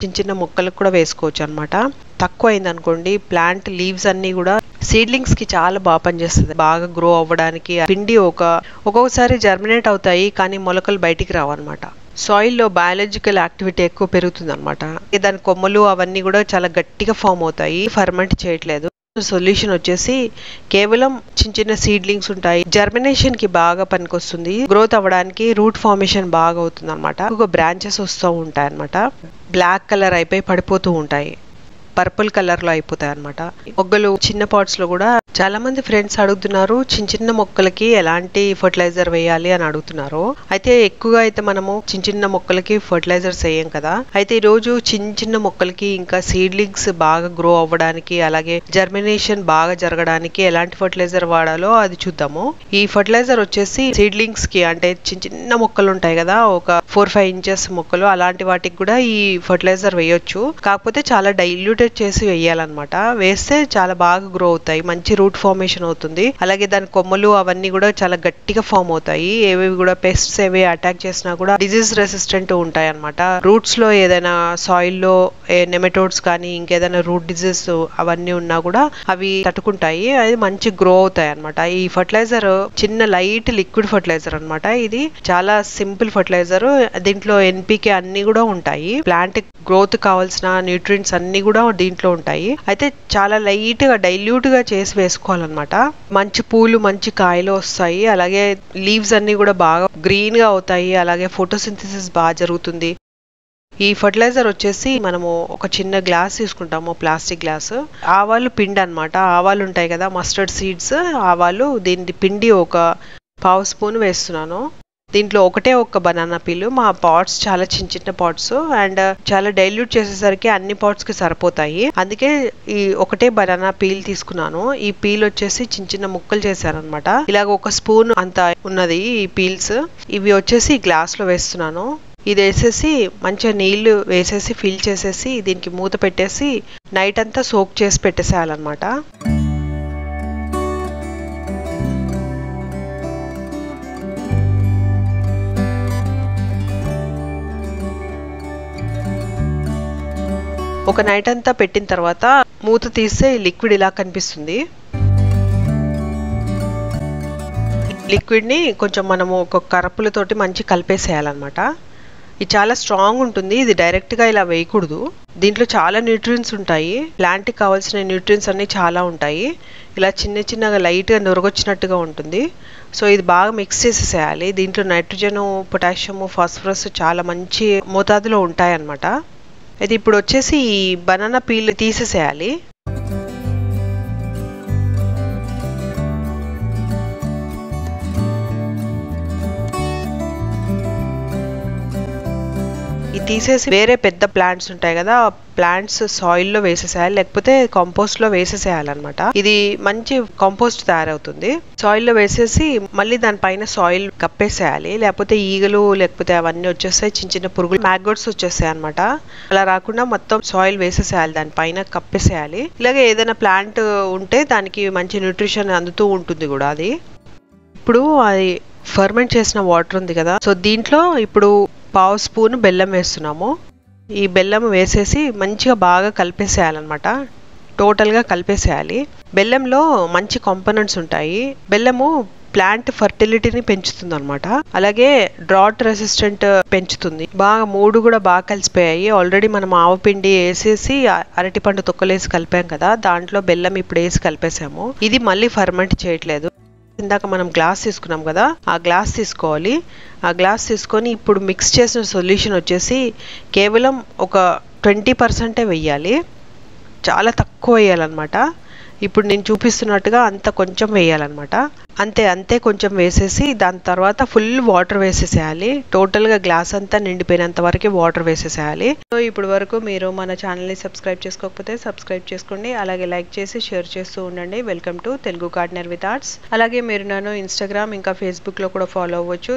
చిన్న చిన్న మొక్కలకు కూడా వేసుకోవచ్చు అనమాట. తక్కువ అయిందనుకోండి ప్లాంట్ లీవ్స్ అన్నీ కూడా సీడ్లింగ్స్ కి చాలా బాగా పనిచేస్తుంది, బాగా గ్రో అవ్వడానికి. పిండి ఒక్కొక్కసారి జర్మినేట్ అవుతాయి కానీ మొలకలు బయటికి రావు అనమాట. సాయిల్లో బయాలజికల్ యాక్టివిటీ ఎక్కువ పెరుగుతుంది అనమాట. దాని కొమ్మలు అవన్నీ కూడా చాలా గట్టిగా ఫామ్ అవుతాయి, ఫర్మెంట్ చేయట్లేదు. సొల్యూషన్ వచ్చేసి కేవలం చిన్న చిన్న సీడ్లింగ్స్ ఉంటాయి, జర్మినేషన్ కి బాగా పనికొస్తుంది, గ్రోత్ అవ్వడానికి రూట్ ఫార్మేషన్ బాగా అవుతుంది అనమాట. ఒక బ్రాంచెస్ వస్తూ ఉంటాయి అనమాట, బ్లాక్ కలర్ అయిపోయి పడిపోతూ ఉంటాయి, పర్పుల్ కలర్ లో అయిపోతాయి అనమాట. మొగ్గలు చిన్న పాట్స్ లో కూడా చాలా మంది ఫ్రెండ్స్ అడుగుతున్నారు చిన్న చిన్న మొక్కలకి ఎలాంటి ఫర్టిలైజర్ వేయాలి అని అడుగుతున్నారు. అయితే ఎక్కువగా అయితే మనము చిన్న చిన్న మొక్కలకి ఫర్టిలైజర్స్ వేయం కదా. అయితే ఈ రోజు చిన్న చిన్న మొక్కలకి ఇంకా సీడ్లింగ్స్ బాగా గ్రో అవ్వడానికి అలాగే జర్మినేషన్ బాగా జరగడానికి ఎలాంటి ఫర్టిలైజర్ వాడాలో అది చూద్దాము. ఈ ఫర్టిలైజర్ వచ్చేసి సీడ్లింగ్స్ కి అంటే చిన్న చిన్న మొక్కలు ఉంటాయి కదా, ఒక 4-5 ఇంచెస్ మొక్కలు, అలాంటి వాటికి కూడా ఈ ఫర్టిలైజర్ వేయొచ్చు. కాకపోతే చాలా డైల్యూటెడ్ చేసి వేయాలన్నమాట. వేస్తే చాలా బాగా గ్రో అవుతాయి, మంచి రూట్ ఫార్మేషన్ అవుతుంది. అలాగే దాని కొమ్మలు అవన్నీ కూడా చాలా గట్టిగా ఫామ్ అవుతాయి. ఏవి కూడా పెస్ట్స్ ఏవి అటాక్ చేసినా కూడా డిజీజ్ రెసిస్టెంట్ ఉంటాయి అనమాట. రూట్స్ లో ఏదైనా సాయిల్ లో నెమటోడ్స్ కానీ ఇంకేదైనా రూట్ డిజీజ్ అవన్నీ ఉన్నా కూడా అవి తట్టుకుంటాయి, అది మంచి గ్రో అవుతాయి అనమాట. ఈ ఫర్టిలైజర్ చిన్న లైట్ లిక్విడ్ ఫర్టిలైజర్ అనమాట. ఇది చాలా సింపుల్ ఫర్టిలైజర్, దీంట్లో ఎన్పికే అన్ని కూడా ఉంటాయి. ప్లాంట్ గ్రోత్ కావాల్సిన న్యూట్రియంట్స్ అన్ని కూడా దీంట్లో ఉంటాయి. అయితే చాలా లైట్ గా డైల్యూట్ గా చేసి వేసుకోవాలన్నమాట. మంచి పూలు మంచి కాయలు వస్తాయి, అలాగే లీవ్స్ అన్ని కూడా బాగా గ్రీన్ గా అవుతాయి, అలాగే ఫోటోసింథసిస్ బాగా జరుగుతుంది. ఈ ఫర్టిలైజర్ వచ్చేసి మనము ఒక చిన్న గ్లాస్ తీసుకుంటాము, ప్లాస్టిక్ గ్లాస్. ఆవాలు పిండి అనమాట, ఆవాలు ఉంటాయి కదా మస్టర్డ్ సీడ్స్, ఆవాలు, దీని పిండి ఒక 1/2 స్పూన్ వేస్తున్నాను. దీంట్లో ఒక బనానా పీలు. మా పాట్స్ చాలా చిన్న చిన్న పాట్స్ అండ్ చాలా డైల్యూట్ చేసేసరికి అన్ని పాట్స్ కి సరిపోతాయి, అందుకే ఈ ఒకటే బనానా పీల్ తీసుకున్నాను. ఈ పీల్ వచ్చేసి చిన్న చిన్న ముక్కలు చేశాను అనమాట. ఇలాగ 1 స్పూన్ అంత ఉన్నది ఈ పీల్స్. ఇవి వచ్చేసి గ్లాస్ లో వేస్తున్నాను. ఇది వేసేసి మంచిగా నీళ్లు వేసేసి ఫిల్ చేసేసి దీనికి మూత పెట్టేసి నైట్ అంతా సోక్ చేసి పెట్టేసేయాలన్నమాట. ఒక నైట్ అంతా పెట్టిన తర్వాత మూత తీస్తే లిక్విడ్ ఇలా కనిపిస్తుంది. లిక్విడ్ ని కొంచెం మనము ఒక కరపులతోటి మంచి కలిపేసేయాలన్నమాట. ఇది చాలా స్ట్రాంగ్ ఉంటుంది, ఇది డైరెక్ట్ గా ఇలా వేయకూడదు. దీంట్లో చాలా న్యూట్రియంట్స్ ఉంటాయి, ప్లాంట్ కి కావాల్సిన న్యూట్రియంట్స్ అన్ని చాలా ఉంటాయి. ఇలా చిన్న చిన్నగా లైట్ గా నురగొచ్చినట్టుగా ఉంటుంది. సో ఇది బాగా మిక్స్ చేసేసేయాలి. దీంట్లో నైట్రోజన్, పొటాషియం, ఫాస్ఫరస్ చాలా మంచి మోతాదులో ఉంటాయి అన్నమాట. అయితే ఇప్పుడు వచ్చేసి ఈ బనానా పీల్ తీసేసేయాలి. ఇది తీసేసి వేరే పెద్ద ప్లాంట్స్ ఉంటాయి కదా, ప్లాంట్స్ సాయిల్ లో వేసేసేయాలి, లేకపోతే కంపోస్ట్ లో వేసేసేయాలన్నమాట. ఇది మంచి కంపోస్ట్ తయారవుతుంది. సాయిల్ లో వేసేసి మళ్ళీ దానిపైన సాయిల్ కప్పేసేయాలి, లేకపోతే ఈగలు లేకపోతే అవన్నీ వచ్చేస్తాయి, చిన్న చిన్న పురుగులు మ్యాగ్గోట్స్ వచ్చేస్తాయి అనమాట. అలా రాకుండా మొత్తం సాయిల్ వేసేసేయాలి, దానిపైన కప్పేసేయాలి. ఇలాగే ఏదైనా ప్లాంట్ ఉంటే దానికి మంచి న్యూట్రిషన్ అందుతూ ఉంటుంది కూడా. అది ఇప్పుడు అది ఫర్మెంట్ చేసిన వాటర్ ఉంది కదా, సో దీంట్లో ఇప్పుడు 1/2 స్పూన్ బెల్లం వేస్తున్నాము. ఈ బెల్లం వేసేసి మంచిగా బాగా కలిపేసేయాలన్నమాట, టోటల్గా కలిపేసేయాలి. బెల్లంలో మంచి కాంపోనెంట్స్ ఉంటాయి. బెల్లము ప్లాంట్ ఫర్టిలిటీని పెంచుతుంది అనమాట, అలాగే డ్రాట్ రెసిస్టెంట్ పెంచుతుంది. బాగా 3 కూడా బాగా కలిసిపోయాయి. ఆల్రెడీ మనం ఆవపిండి వేసేసి అరటిపండు తొక్కలేసి కలిపాం కదా, దాంట్లో బెల్లం ఇప్పుడు వేసి కలిపేసాము. ఇది మళ్ళీ ఫర్మెంట్ చేయట్లేదు. ఇందాక మనం గ్లాస్ తీసుకున్నాం కదా, ఆ గ్లాస్ తీసుకోవాలి. ఆ గ్లాస్ తీసుకొని ఇప్పుడు మిక్స్ చేసిన సొల్యూషన్ వచ్చేసి కేవలం ఒక 20% వేయాలి, చాలా తక్కువ వేయాలన్నమాట. ఇప్పుడు నేను చూపిస్తున్నట్టుగా అంత కొంచెం వేయాలన్నమాట. అంతే కొంచెం వేసేసి దాని తర్వాత ఫుల్ వాటర్ వేసేసేయాలి. టోటల్గా గ్లాస్ అంతా నిండిపోయినంత వరకు వాటర్ వేసేసేయాలి. సో ఇప్పుడు వరకు మీరు మన ఛానల్ని సబ్స్క్రైబ్ చేసుకోకపోతే సబ్స్క్రైబ్ చేసుకోండి, అలాగే లైక్ చేసి షేర్ చేస్తూ ఉండండి. Welcome to Telugu gardener with arts. అలాగే మీరు నన్ను ఇన్స్టాగ్రామ్ ఇంకా ఫేస్బుక్లో కూడా ఫాలో అవ్వచ్చు.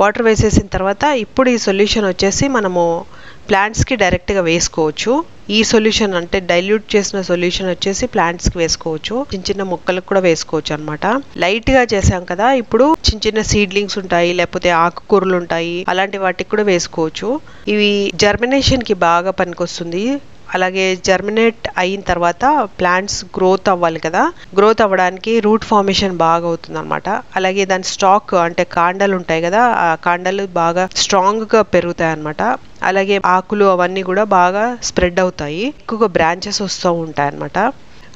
వాటర్ వేసేసిన తర్వాత ఇప్పుడు ఈ సొల్యూషన్ వచ్చేసి మనము ప్లాంట్స్కి డైరెక్ట్గా వేసుకోవచ్చు. ఈ సొల్యూషన్ అంటే డైల్యూట్ చేసిన సొల్యూషన్ వచ్చేసి ప్లాంట్స్కి వేసుకోవచ్చు, చిన్న చిన్న మొక్కలకు కూడా వేసుకోవచ్చు అనమాట. లైట్గా చేసాం కదా, ఇప్పుడు చిన్న చిన్న సీడ్లింగ్స్ ఉంటాయి, లేకపోతే ఆకుకూరలు ఉంటాయి, అలాంటి వాటికి కూడా వేసుకోవచ్చు. ఇవి జర్మినేషన్కి బాగా పనికొస్తుంది. అలాగే జర్మినేట్ అయిన తర్వాత ప్లాంట్స్ గ్రోత్ అవ్వాలి కదా, గ్రోత్ అవ్వడానికి రూట్ ఫార్మేషన్ బాగా అవుతుంది అనమాట. అలాగే దాని స్టాక్ అంటే కాండాలు ఉంటాయి కదా, ఆ కాండాలు బాగా స్ట్రాంగ్గా పెరుగుతాయి అనమాట. అలాగే ఆకులు అవన్నీ కూడా బాగా స్ప్రెడ్ అవుతాయి, ఎక్కువగా బ్రాంచెస్ వస్తూ ఉంటాయి అనమాట.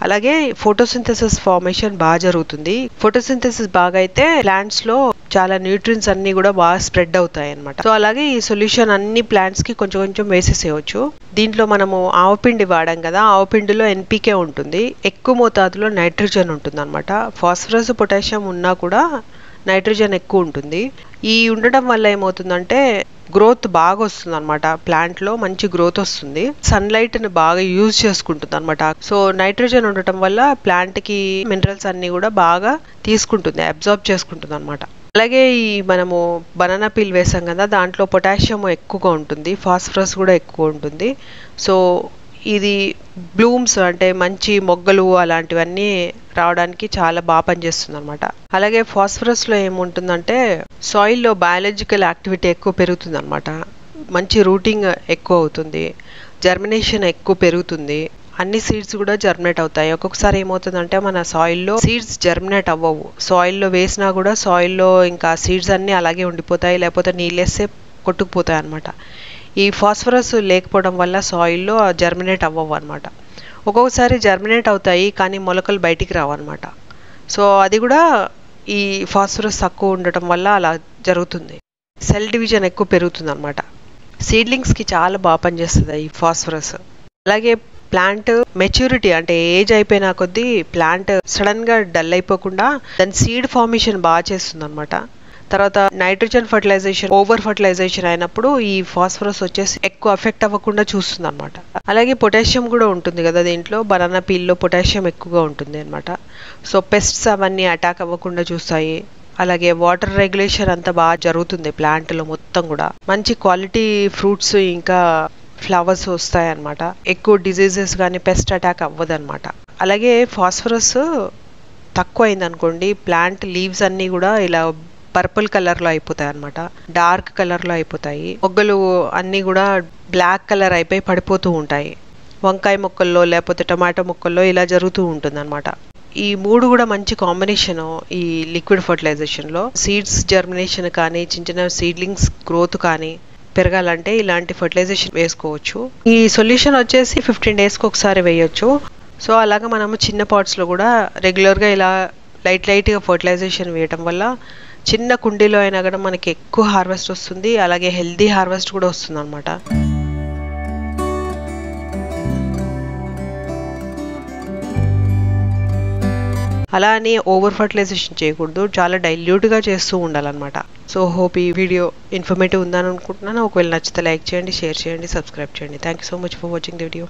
అలాగే ఫోటోసింథసిస్ ఫార్మేషన్ బాగా జరుగుతుంది. ఫోటోసింథసిస్ బాగా అయితే ప్లాంట్స్ లో చాలా న్యూట్రియన్స్ అన్ని కూడా బాగా స్ప్రెడ్ అవుతాయి అనమాట. సో అలాగే ఈ సొల్యూషన్ అన్ని ప్లాంట్స్ కి కొంచెం కొంచెం వేసేసేయచ్చు. దీంట్లో మనము ఆవపిండి వాడాం కదా, ఆవపిండిలో ఎన్పికే ఉంటుంది, ఎక్కువ మోతాదులో నైట్రోజన్ ఉంటుంది అనమాట. ఫాస్ఫరస్ పొటాషియం ఉన్నా కూడా నైట్రోజన్ ఎక్కువ ఉంటుంది. ఈ ఉండడం వల్ల ఏమవుతుందంటే గ్రోత్ బాగా వస్తుంది అనమాట, ప్లాంట్ లో మంచి గ్రోత్ వస్తుంది, సన్లైట్ ని బాగా యూజ్ చేసుకుంటుంది అనమాట. సో నైట్రోజన్ ఉండటం వల్ల ప్లాంట్ కి మినరల్స్ అన్ని కూడా బాగా తీసుకుంటుంది, అబ్జార్బ్ చేసుకుంటుంది అనమాట. అలాగే ఈ మనము బనానా పీల్ వేసాం కదా, దాంట్లో పొటాషియం ఎక్కువగా ఉంటుంది, ఫాస్ఫరస్ కూడా ఎక్కువ ఉంటుంది. సో ఇది బ్లూమ్స్ అంటే మంచి మొగ్గలు అలాంటివన్నీ రావడానికి చాలా బాగా పనిచేస్తుంది అనమాట. అలాగే ఫాస్ఫరస్ లో ఏముంటుందంటే సాయిల్లో బయాలజికల్ యాక్టివిటీ ఎక్కువ పెరుగుతుంది అనమాట, మంచి రూటింగ్ ఎక్కువ అవుతుంది, జర్మినేషన్ ఎక్కువ పెరుగుతుంది, అన్ని సీడ్స్ కూడా జర్మినేట్ అవుతాయి. ఒక్కొక్కసారి ఏమవుతుందంటే మన సాయిల్లో సీడ్స్ జర్మినేట్ అవ్వవు, సాయిల్లో వేసినా కూడా సాయిల్లో ఇంకా సీడ్స్ అన్నీ అలాగే ఉండిపోతాయి, లేకపోతే నీళ్ళేస్తే కొట్టుకుపోతాయి అనమాట. ఈ ఫాస్ఫరస్ లేకపోవడం వల్ల సాయిల్లో జర్మినేట్ అవ్వవు అనమాట. ఒక్కొక్కసారి జర్మినేట్ అవుతాయి కానీ మొలకలు బయటికి రావు అనమాట. సో అది కూడా ఈ ఫాస్ఫరస్ తక్కువ ఉండటం వల్ల అలా జరుగుతుంది. సెల్ డివిజన్ ఎక్కువ పెరుగుతుంది అనమాట. సీడ్లింగ్స్కి చాలా బాగా పనిచేస్తుంది ఈ ఫాస్ఫరస్. అలాగే ప్లాంట్ మెచ్యూరిటీ అంటే ఏజ్ అయిపోయిన కొద్దీ ప్లాంట్ సడన్గా డల్ అయిపోకుండా దాని సీడ్ ఫార్మేషన్ బాగా చేస్తుంది అనమాట. తర్వాత నైట్రోజన్ ఫర్టిలైజేషన్ ఓవర్ ఫర్టిలైజేషన్ అయినప్పుడు ఈ ఫాస్ఫరస్ వచ్చేసి ఎక్కువ ఎఫెక్ట్ అవ్వకుండా చూస్తుంది అనమాట. అలాగే పొటాషియం కూడా ఉంటుంది కదా దీంట్లో, బనానా పీల్లో పొటాషియం ఎక్కువగా ఉంటుంది అనమాట. సో పెస్ట్స్ అవన్నీ అటాక్ అవ్వకుండా చూస్తాయి. అలాగే వాటర్ రెగ్యులేషన్ అంతా బాగా జరుగుతుంది ప్లాంట్లో మొత్తం కూడా, మంచి క్వాలిటీ ఫ్రూట్స్ ఇంకా ఫ్లవర్స్ వస్తాయి అన్నమాట, ఎక్కువ డిజీజెస్ కానీ పెస్ట్ అటాక్ అవ్వదన్నమాట. అలాగే ఫాస్ఫరస్ తక్కువ అయింది అనుకోండి, ప్లాంట్ లీవ్స్ అన్నీ కూడా ఇలా పర్పుల్ కలర్లో అయిపోతాయి అనమాట, డార్క్ కలర్లో అయిపోతాయి, మొగ్గలు అన్నీ కూడా బ్లాక్ కలర్ అయిపోయి పడిపోతూ ఉంటాయి. వంకాయ మొక్కల్లో లేకపోతే టమాటో మొక్కల్లో ఇలా జరుగుతూ ఉంటుంది అనమాట. ఈ మూడు కూడా మంచి కాంబినేషన్ ఈ లిక్విడ్ ఫర్టిలైజేషన్లో. సీడ్స్ జర్మినేషన్ కానీ చిన్న చిన్న సీడ్లింగ్స్ గ్రోత్ కానీ పెరగాలంటే ఇలాంటి ఫర్టిలైజేషన్ వేసుకోవచ్చు. ఈ సొల్యూషన్ వచ్చేసి 15 డేస్కి ఒకసారి వేయొచ్చు. సో అలాగా మనము చిన్న పాట్స్లో కూడా రెగ్యులర్గా ఇలా లైట్గా ఫర్టిలైజేషన్ వేయటం వల్ల చిన్న కుండీలో అయినా కూడా మనకి ఎక్కువ హార్వెస్ట్ వస్తుంది, అలాగే హెల్దీ హార్వెస్ట్ కూడా వస్తుంది అనమాట. అలా అని ఓవర్ ఫర్టిలైజేషన్ చేయకూడదు, చాలా డైల్యూట్గా చేస్తూ ఉండాలన్నమాట. సో హోప్ ఈ వీడియో ఇన్ఫర్మేటివ్ ఉందని అనుకుంటున్నాను. ఒకవేళ నచ్చితే లైక్ చేయండి, షేర్ చేయండి, సబ్స్క్రైబ్ చేయండి. Thank you so much for watching the video.